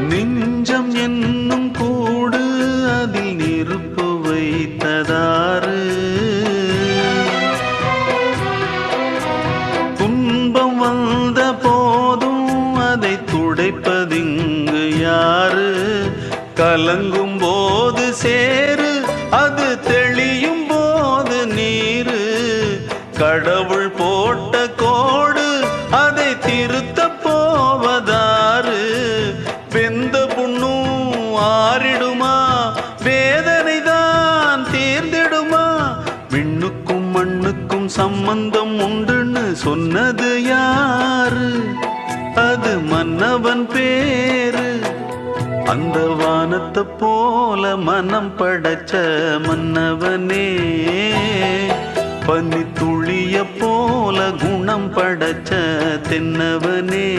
நெஞ்சம் என்னும் கூடு அதில் நெருப்பு வைத்ததாறு, துன்பம் வந்த போதும் அதை துடைப்பதிங்கு யாரு? கலங்கும் போது சேரு, அது தெளியும் போது நீரு. கடவுள் போட்ட கோடு அதை திருத்த போவதாறு? வெந்த புண்ணும் ஆறிடுமா? வேதனை தான் தீர்ந்திடுமா? விண்ணுக்கும் மண்ணுக்கும் சம்பந்தம் உண்டுன்னு சொன்னது யாரு? அது மன்னவன் பேரு. அந்த வானத்தை போல மனம் படைச்ச மன்னவனே, பனி துளிய போல குணம் படைச்ச தென்னவனே.